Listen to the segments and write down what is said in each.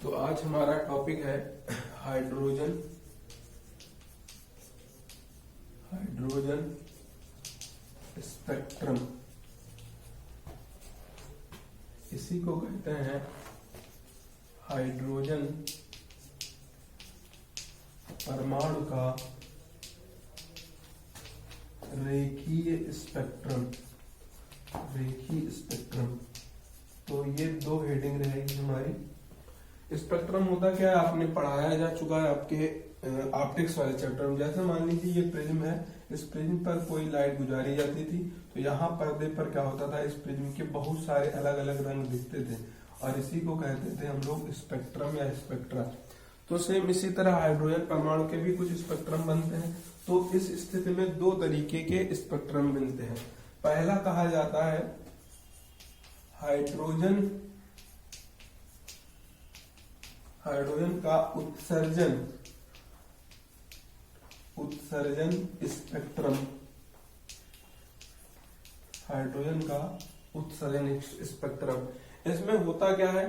तो आज हमारा टॉपिक है हाइड्रोजन स्पेक्ट्रम। इसी को कहते हैं हाइड्रोजन परमाणु का रेखीय स्पेक्ट्रम। तो ये दो हेडिंग रहेगी हमारी। स्पेक्ट्रम होता क्या है, आपने पढ़ाया जा चुका है आपके ऑप्टिक्स वाले चैप्टर में। जैसे मान लीजिए ये प्रिज्म है, इस प्रिज्म पर कोई लाइट गुजारी जाती थी तो यहाँ पर्दे पर क्या होता था, इस प्रिज्म के बहुत सारे अलग अलग रंग दिखते थे और इसी को कहते थे हम लोग स्पेक्ट्रम या स्पेक्ट्रा। तो सेम इसी तरह हाइड्रोजन परमाणु के भी कुछ स्पेक्ट्रम बनते हैं। तो इस स्थिति में दो तरीके के स्पेक्ट्रम बनते हैं। पहला कहा जाता है हाइड्रोजन का उत्सर्जन स्पेक्ट्रम। हाइड्रोजन का उत्सर्जन स्पेक्ट्रम, इसमें होता क्या है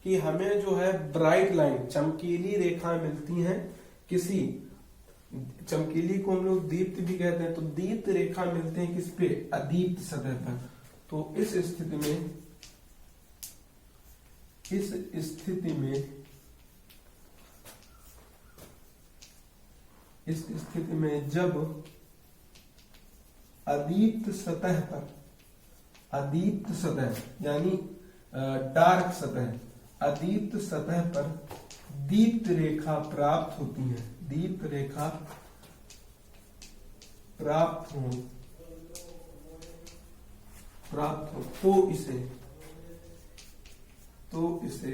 कि हमें जो है ब्राइट लाइन, चमकीली रेखाएं मिलती हैं। किसी चमकीली को हम लोग दीप्त भी कहते हैं। तो दीप्त रेखा मिलते हैं किस पे, अदीप्त सतह पर। तो इस स्थिति में जब अदीप्त सतह यानी डार्क सतह, अदीप्त सतह पर दीप्त रेखा प्राप्त होती है, दीप्त रेखा प्राप्त हो तो इसे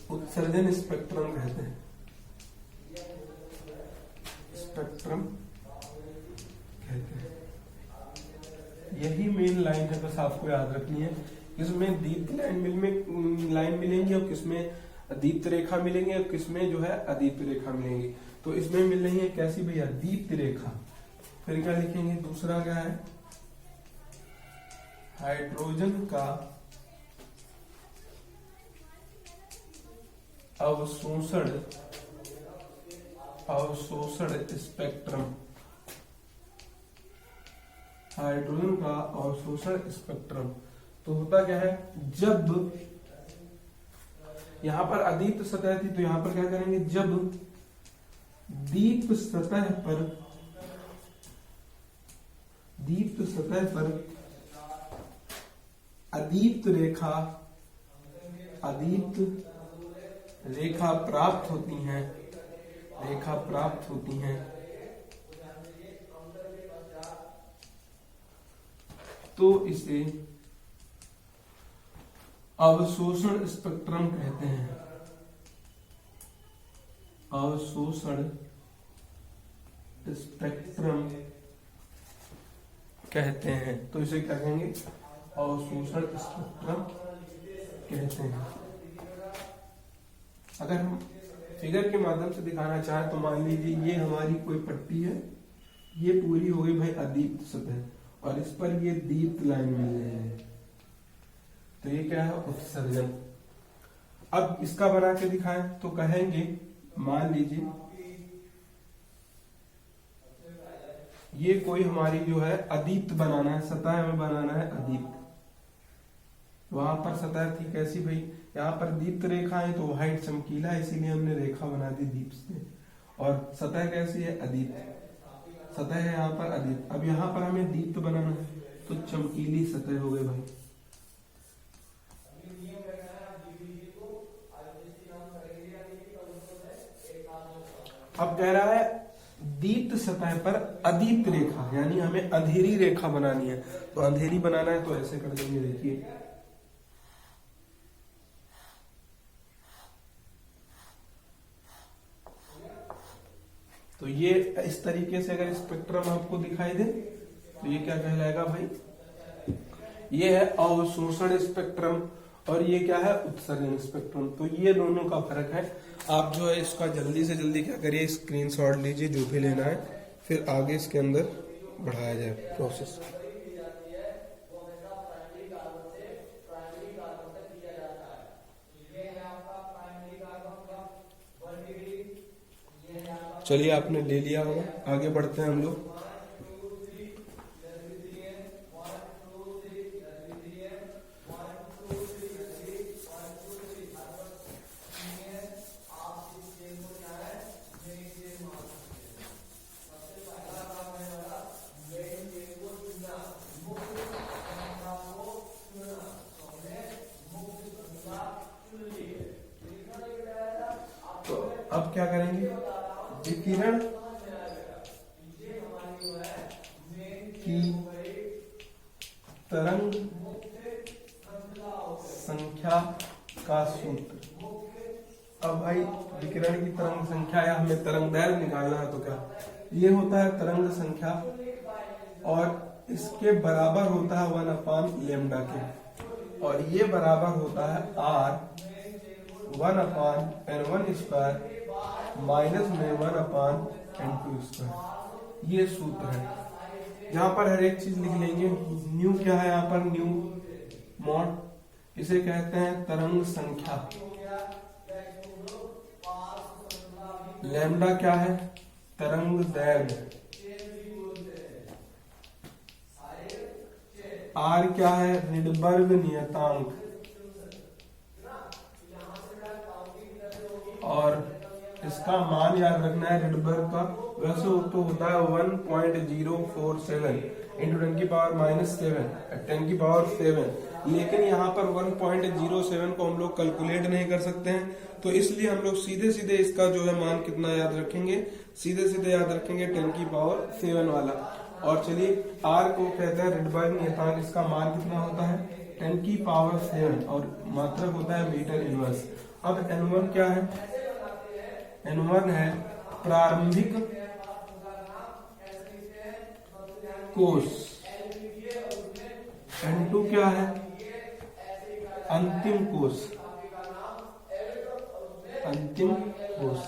उत्सर्जन स्पेक्ट्रम कहते हैं। यही मेन लाइन है, बस आपको याद रखनी है। किसमें दीप्त लाइन मिलेंगी और किसमें दीप्त रेखा मिलेंगे और किसमें जो है अदीप्त रेखा मिलेंगी। तो इसमें मिल रही है कैसी भैया, दीप्त रेखा। फिर क्या लिखेंगे, दूसरा क्या है, हाइड्रोजन का अवशोषण स्पेक्ट्रम। हाइड्रोजन का अवशोषण स्पेक्ट्रम। तो होता क्या है, जब यहां पर अदीप्त सतह थी तो यहां पर क्या करेंगे, जब दीप्त सतह पर अदीप्त रेखा प्राप्त होती हैं तो इसे अवशोषण स्पेक्ट्रम कहते हैं। अवशोषण स्पेक्ट्रम कहते हैं। तो इसे क्या कहेंगे, अवशोषण स्पेक्ट्रम कहते हैं। अगर हम फिगर के माध्यम से दिखाना चाहें तो मान लीजिए ये हमारी कोई पट्टी है, ये पूरी हो गई भाई अदीप्त सतह और इस पर ये दीप्त लाइन मिल रही है, तो ये क्या है, उत्सर्जन। अब इसका बना के दिखाएं तो कहेंगे, मान लीजिए ये कोई हमारी जो है अदीप्त बनाना है, सतह हमें बनाना है अदीप्त। वहां पर सतह थी कैसी भाई, यहाँ पर दीप्त रेखा है तो व्हाइट चमकीला है, इसीलिए हमने रेखा बना दी दीप्त से। और सतह कैसी है, अदीप्त सतह है यहाँ पर अदीप्त। अब यहाँ पर हमें दीप्त बनाना है तो चमकीली सतह हो गई भाई। अब कह रहा है दीप्त सतह पर अदीप्त रेखा, यानी हमें अंधेरी रेखा बनानी है। तो अंधेरी बनाना है तो ऐसे कर देंगे, देखिए तो ये इस तरीके से अगर स्पेक्ट्रम आपको दिखाई दे तो ये क्या कहलाएगा भाई, ये है अवशोषण स्पेक्ट्रम और ये क्या है, उत्सर्जन स्पेक्ट्रम। तो ये दोनों का फर्क है। आप जो है इसका जल्दी से जल्दी क्या करिए, स्क्रीनशॉट लीजिए जो भी लेना है, फिर आगे इसके अंदर बढ़ाया जाए प्रोसेस। चलिए आपने ले लिया होगा, आगे बढ़ते हैं हम लोग। तो अब क्या करेंगे, विकिरण की तरंग संख्या का सूत्र। अब भाई विकिरण की तरंग संख्या या हमें तरंग दैर्घ्य निकालना है, तो क्या ये होता है तरंग संख्या और इसके बराबर होता है 1/λ के, और ये बराबर होता है r 1/n1 स्क्वायर माइनस में 1/n2 स्क्वायर। ये सूत्र है। यहाँ पर हर एक चीज लिख लेंगे। न्यू क्या है यहाँ पर, न्यू मॉड, इसे कहते हैं तरंग संख्या। लैम्डा क्या है, तरंग दैर्घ्य। आर क्या है, रिडबर्ग नियतांक। और इसका मान याद रखना है रिडबर्ग का, वैसे तो होता है 1.047 इंटू 10⁻⁷ लेकिन यहाँ पर 1.07 को हम लोग कैलकुलेट नहीं कर सकते हैं, तो इसलिए हम लोग सीधे सीधे इसका जो है मान कितना याद रखेंगे, सीधे सीधे याद रखेंगे 10⁻7 वाला। और चलिए R को कहते हैं रिडबर्ग नियतांक, इसका मान कितना होता है 10⁻7 और मात्रक होता है मीटर इनवर्स। अब N1 क्या है, N1 है प्रारंभिक कोष, N2 क्या है अंतिम कोष, अंतिम कोष।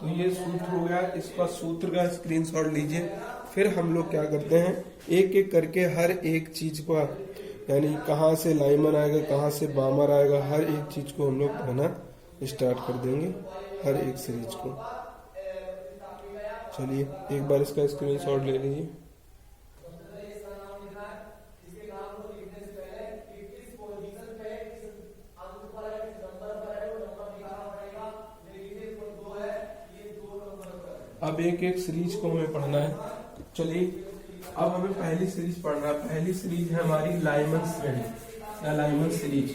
तो ये सूत्र हो गया, इसका सूत्र का स्क्रीनशॉट लीजिए। फिर हम लोग क्या करते हैं, एक एक करके हर एक चीज को, यानी कहाँ से लाइमन आएगा, कहाँ से बामर आएगा, हर एक चीज को हम लोग पढ़ना स्टार्ट कर देंगे, हर एक सीरीज को। चलिए एक बार इसका स्क्रीनशॉट ले लीजिए। अब एक एक सीरीज को हमें पढ़ना है। चलिए अब हमें पहली सीरीज पढ़ना है। पहली सीरीज है हमारी लाइमन श्रेणी या लाइमन सीरीज।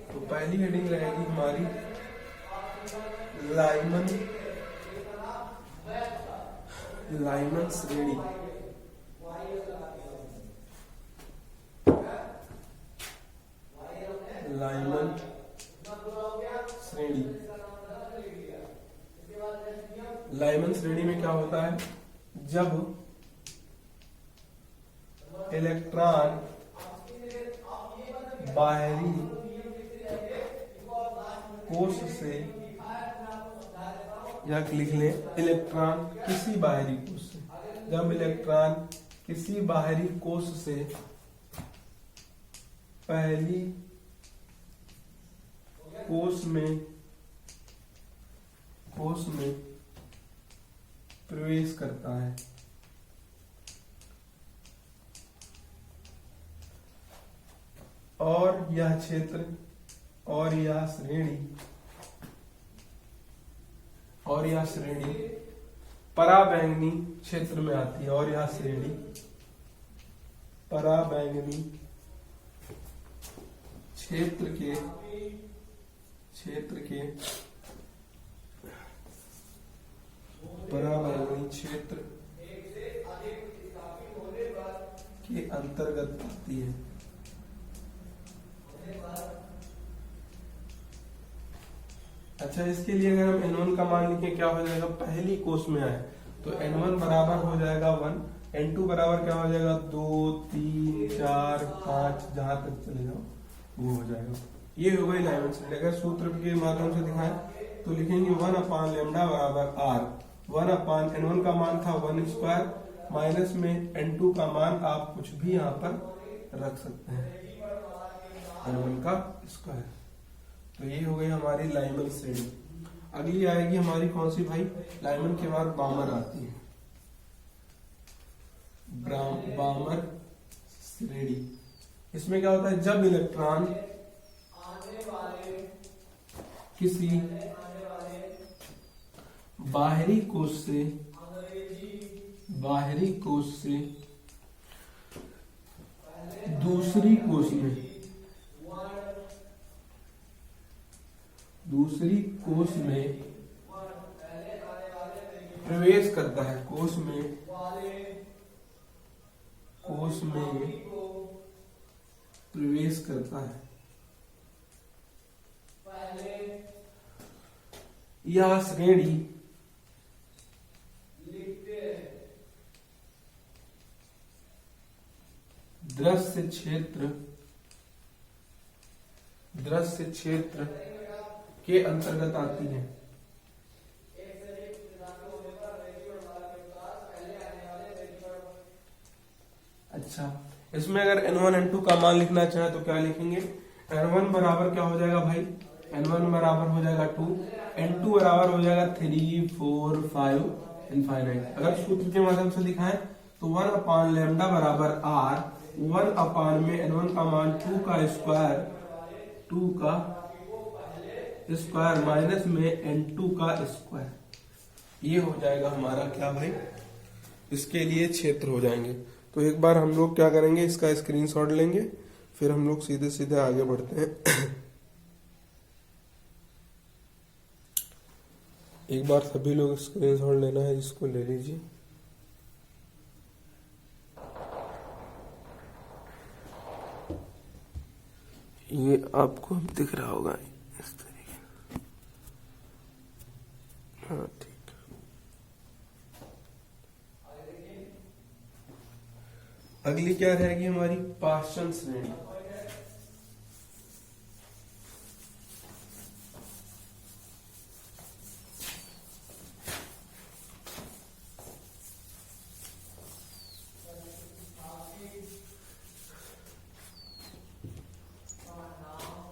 तो पहली हेडिंग रहेगी हमारी लाइमन श्रेणी। लाइमन श्रेणी। लाइमन श्रेणी में क्या होता है, जब इलेक्ट्रॉन बाहरी कोश से, या लिख लें इलेक्ट्रॉन किसी बाहरी कोश से, जब इलेक्ट्रॉन किसी बाहरी कोश से पहली कोश में प्रवेश करता है, और यह क्षेत्र और यह श्रेणी पराबैंगनी क्षेत्र में आती है, और यह श्रेणी पराबैंगनी क्षेत्र के पराबैंगनी क्षेत्र के अंतर्गत आती है। अच्छा, इसके लिए अगर हम N1 का मान लिखें क्या हो जाएगा, पहली कोष में आए तो N1 बराबर हो जाएगा 1, N2 बराबर क्या हो जाएगा 2, 3, 4, 5, जहां तक चले जाओ वो हो जाएगा। ये हो गई लाइमन श्रेणी। अगर सूत्र के माध्यम से दिखाएं तो लिखेंगे 1/λ बराबर R। 1/N1 का मान था 1 स्क्वायर, माइनस में N2 का मान आप कुछ भी यहाँ पर रख सकते हैं, N1 का स्क्वायर। तो ये हो गई हमारी लाइमन श्रेणी। अगली आएगी हमारी कौन सी भाई, लाइमन के बाद बामर आती है, बामर श्रेणी। इसमें क्या होता है, जब इलेक्ट्रॉन किसी बाहरी कोश से दूसरी कोश में प्रवेश करता है, कोश में प्रवेश करता है, यह श्रेणी दृश्य क्षेत्र के अंतर्गत आती है। अच्छा, इसमें अगर N1 N2 का मान लिखना चाहे तो क्या लिखेंगे, N1 बराबर क्या हो जाएगा भाई, N1 बराबर हो जाएगा 2, N2 बराबर हो जाएगा 3, 4, 5 इनफाइनाइट। अगर सूत्र के माध्यम से दिखाएं तो 1 अपान लैम्डा बराबर R, 1 अपान में N1 का मान 2 का स्क्वायर माइनस में N2 का स्क्वायर, ये हो जाएगा हमारा क्या भाई, इसके लिए क्षेत्र हो जाएंगे। तो एक बार हम लोग क्या करेंगे, इसका स्क्रीनशॉट लेंगे, फिर हम लोग सीधे सीधे आगे बढ़ते हैं। एक बार सभी लोग स्क्रीनशॉट लेना है, इसको ले लीजिए। ये आपको दिख रहा होगा इस तरीके, हाँ ठीक। अगली क्या रहेगी हमारी, पाषाण श्रेणी।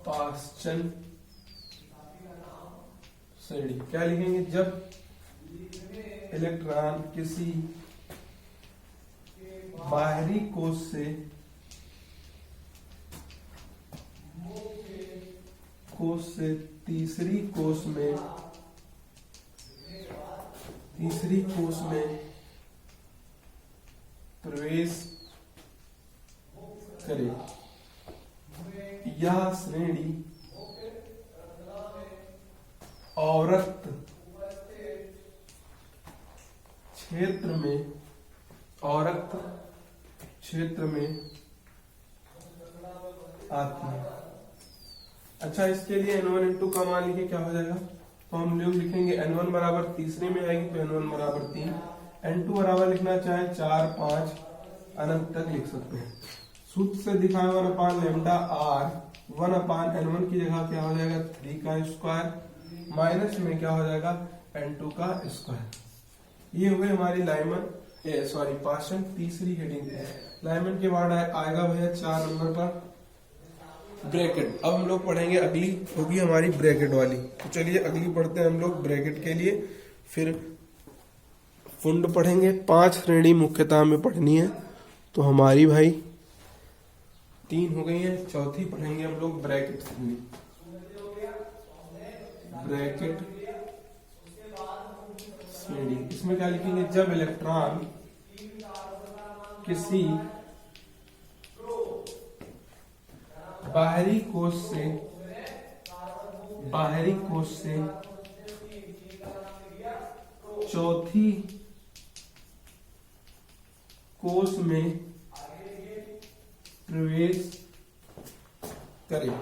पाषाण श्रेणी क्या लिखेंगे, जब इलेक्ट्रॉन किसी बाहरी कोश से तीसरी कोश में प्रवेश करे, यह श्रेणी अवरक्त क्षेत्र में आती है। अच्छा, इसके लिए N1 N2 का मान लिखे क्या हो जाएगा, तो हम लोग लिखेंगे N1 बराबर तीसरे में आएगी तो N1 बराबर 3, N2 बराबर लिखना चाहे 4, 5 अनंत तक लिख सकते हैं। सूत्र से दिखाए 1 अपान लैम्डा R, 1 अपान N1 की जगह क्या हो जाएगा 3 का स्क्वायर माइनस में क्या हो जाएगा N2 का स्क्वायर। ये हो गई हमारी पाषाण तीसरी हेडिंग है। लाइमन के बाद आएगा भैया 4 नंबर पर ब्रैकेट। अब हम लोग पढ़ेंगे, अगली होगी हमारी ब्रैकेट वाली। तो चलिए अगली पढ़ते हैं हम लोग ब्रैकेट के लिए, फिर फुंड पढ़ेंगे। 5 श्रेणी मुख्यतः में पढ़नी है, तो हमारी भाई 3 हो गई है। चौथी पढ़ेंगे हम लोग ब्रैकेट श्रेणी। ब्रैकेट श्रेणी इसमें क्या लिखेंगे, जब इलेक्ट्रॉन किसी बाहरी कोश से चौथी कोश में प्रवेश करे,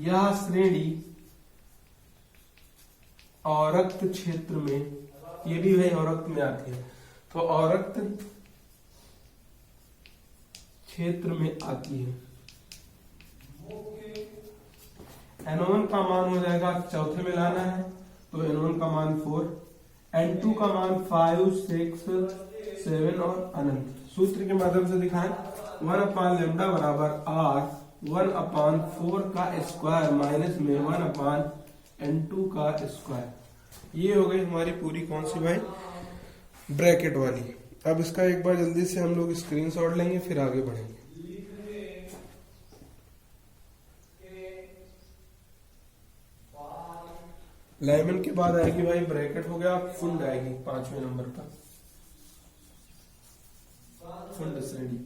यह श्रेणी अवरक्त क्षेत्र में, ये भी भाई अवरक्त में आती है, तो अवरक्त क्षेत्र में आती है। N1 का मान हो जाएगा, चौथे में लाना है तो N1 का मान 4, N2 का मान 5, 6, 7 और अनंत। सूत्र के माध्यम से दिखाएं, 1 अपान लैम्डा बराबर R, 1/4 का स्क्वायर माइनस में 1/n2 का स्क्वायर। ये हो गई हमारी पूरी कौन सी भाई, ब्रैकेट वाली। अब इसका एक बार जल्दी से हम लोग स्क्रीनशॉट लेंगे फिर आगे बढ़ेंगे। लाइमन के बाद आएगी भाई ब्रैकेट, हो गया फुंड आएगी 5वें नंबर पर, फुंड श्रेणी।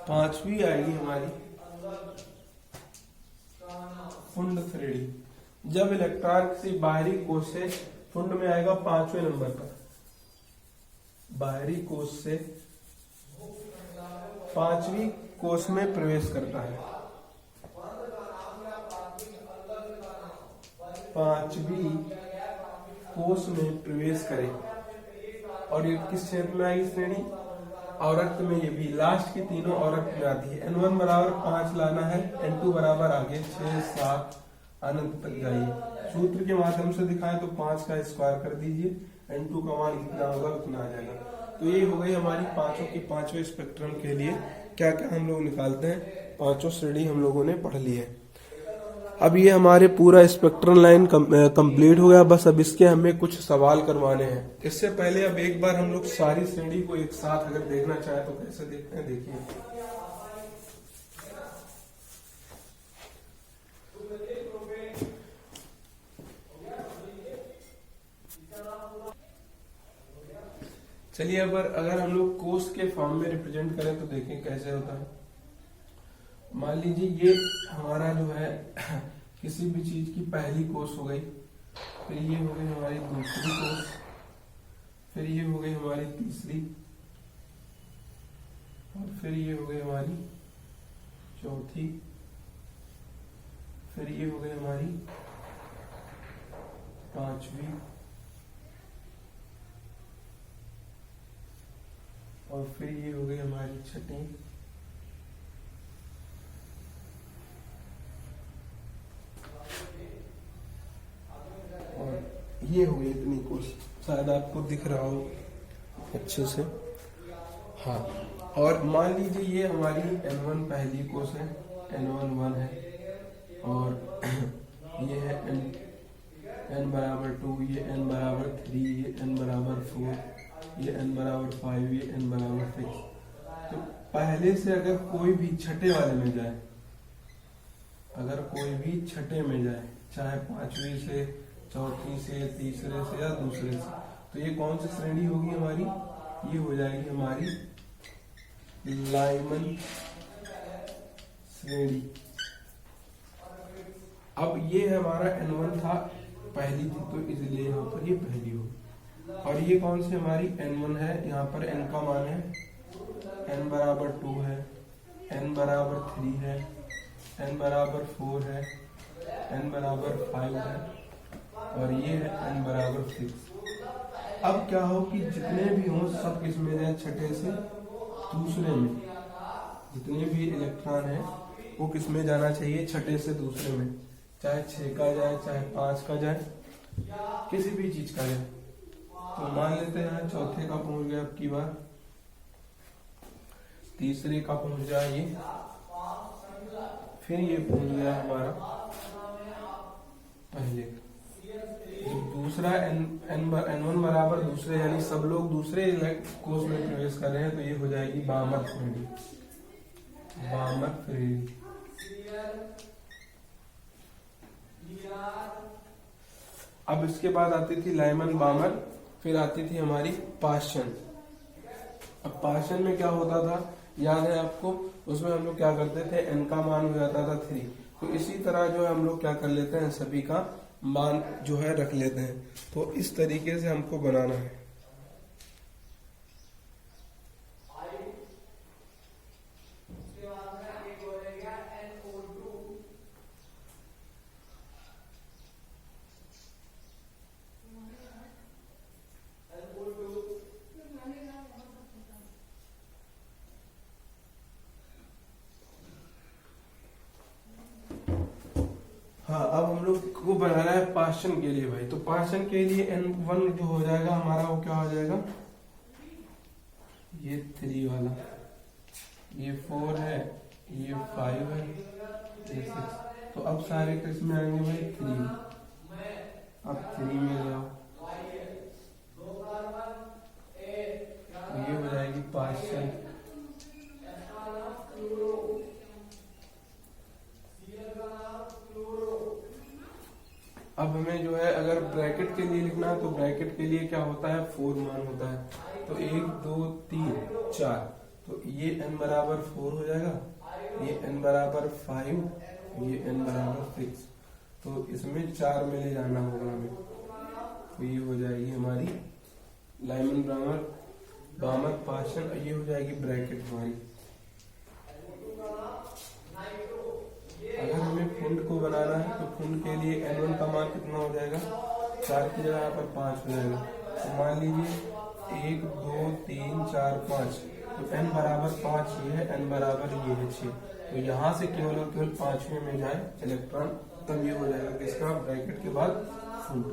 पांचवी आएगी हमारी फुंड श्रेणी। जब इलेक्ट्रॉन किसी बाहरी कोश से, फुंड में आएगा 5वें नंबर पर, बाहरी कोश से 5वीं कोश में प्रवेश करता है। 5वीं कोश में प्रवेश करे, और ये किस क्षेत्र में आएगी श्रेणी, औरक्त में। ये भी लास्ट की तीनों औरक्त में आती है। n1 बराबर 5 लाना है, n2 बराबर आगे 6 7 अनंत तक जाइए। सूत्र के माध्यम से दिखाएं तो 5 का स्क्वायर कर दीजिए, n2 का मान कितना होगा उतना आ जाएगा। तो ये हो गई हमारी पांचों की पांचों स्पेक्ट्रम के लिए क्या क्या हम लोग निकालते हैं। पांचों श्रेणी हम लोगों ने पढ़ ली है। अब ये हमारे पूरा स्पेक्ट्रम लाइन कंप्लीट हो गया। बस अब इसके हमें कुछ सवाल करवाने हैं। इससे पहले अब एक बार हम लोग सारी श्रेणी को एक साथ अगर देखना चाहे तो कैसे देखते हैं, देखिए। चलिए अब अगर हम लोग कोस के फॉर्म में रिप्रेजेंट करें तो देखें कैसे होता है। मान लीजिए ये हमारा जो है किसी भी चीज की पहली कोस हो गई, फिर ये हो गई हमारी दूसरी कोस, फिर ये हो गई हमारी तीसरी, और फिर ये हो गई हमारी चौथी, फिर ये हो गई हमारी पांचवी, और फिर ये हो गई हमारी छठी, और ये हो गई इतनी कोस। शायद आपको दिख रहा हो अच्छे से। हाँ, और मान लीजिए ये हमारी n1 पहली कोस है, n1 1 है, और ये है n बराबर 2, ये n बराबर 3, ये n बराबर 4, ये n बराबर 5, ये n बराबर 6। तो पहले से अगर कोई भी छठे वाले में जाए, अगर कोई भी छठे में जाए, चाहे पांचवी से, चौथी से, तीसरे से या दूसरे से, तो ये कौन सी श्रेणी होगी हमारी, ये हो जाएगी हमारी लाइमन श्रेणी। अब ये हमारा n1 था, पहली थी, तो इसलिए यहाँ पर ये पहली होगी। और ये कौन सी हमारी n1 है, यहाँ पर n का मान है, n बराबर 2 है, n बराबर 3 है, n बराबर 4 है, n बराबर 5 है, और ये है n बराबर 6। अब क्या हो कि जितने भी हों सब किस में जाए, छठे से दूसरे में। जितने भी इलेक्ट्रॉन हैं वो किस में जाना चाहिए, छठे से दूसरे में। चाहे 6 का जाए, चाहे 5 का जाए, किसी भी चीज का जाए। तो मान लेते हैं चौथे का पहुंच गया, अब की बार तीसरे का पहुंच गया ये, फिर ये पहुंच गया हमारा पहले का। दूसरा n1 बराबर दूसरे, यानी सब लोग दूसरे कोष में प्रवेश कर रहे हैं, तो ये हो जाएगी बामर श्रेणी। बामर श्रेणी। अब इसके बाद आती थी लाइमन बामर, फिर आती थी हमारी पाश्चन। अब पाश्चन में क्या होता था, याद है आपको, उसमें हम लोग क्या करते थे, n का मान हो जाता था 3। तो इसी तरह जो है हम लोग क्या कर लेते हैं, सभी का मान जो है रख लेते हैं। तो इस तरीके से हमको बनाना है। को बनाना है पार्शन के लिए भाई। तो पार्शन के लिए n1 जो हो जाएगा हमारा वो क्या हो जाएगा, ये 3 वाला, ये 4 है, ये 5 है, ये 6। तो अब सारे किस में आएंगे भाई, 3। अब 3 में जाओ, ये हो जाएगी पार्शियल। अब हमें जो है अगर ब्रैकेट के लिए लिखना है तो ब्रैकेट के लिए क्या होता है, 4 मान होता है। तो 1 2 3 4, तो ये n बराबर 4 हो जाएगा, ये n बराबर 5, ये n बराबर 6। तो इसमें 4 में ले जाना होगा हमें। तो ये हो जाएगी हमारी लाइमन बामर पार्शियल, ये हो जाएगी ब्रैकेट हमारी। अगर हमें फुंड को बनाना है तो फुंड के लिए n1 का मान कितना हो जाएगा, 4 की जगह पर 5 हो जाएगा। तो मान लीजिए 1 2 3 4 5, तो n बराबर 5 ये है, n बराबर ये है 6। तो यहाँ से केवल और केवल 5वें में जाए इलेक्ट्रॉन, तब ये हो जाएगा किसका, ब्रैकेट के बाद फुंड।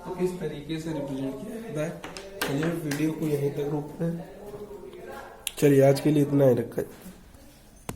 तो इस तरीके से रिप्रेजेंट किया जाता है। चलिए वीडियो को यहीं तक रोकते हैं। चलिए आज के लिए इतना ही रखा है।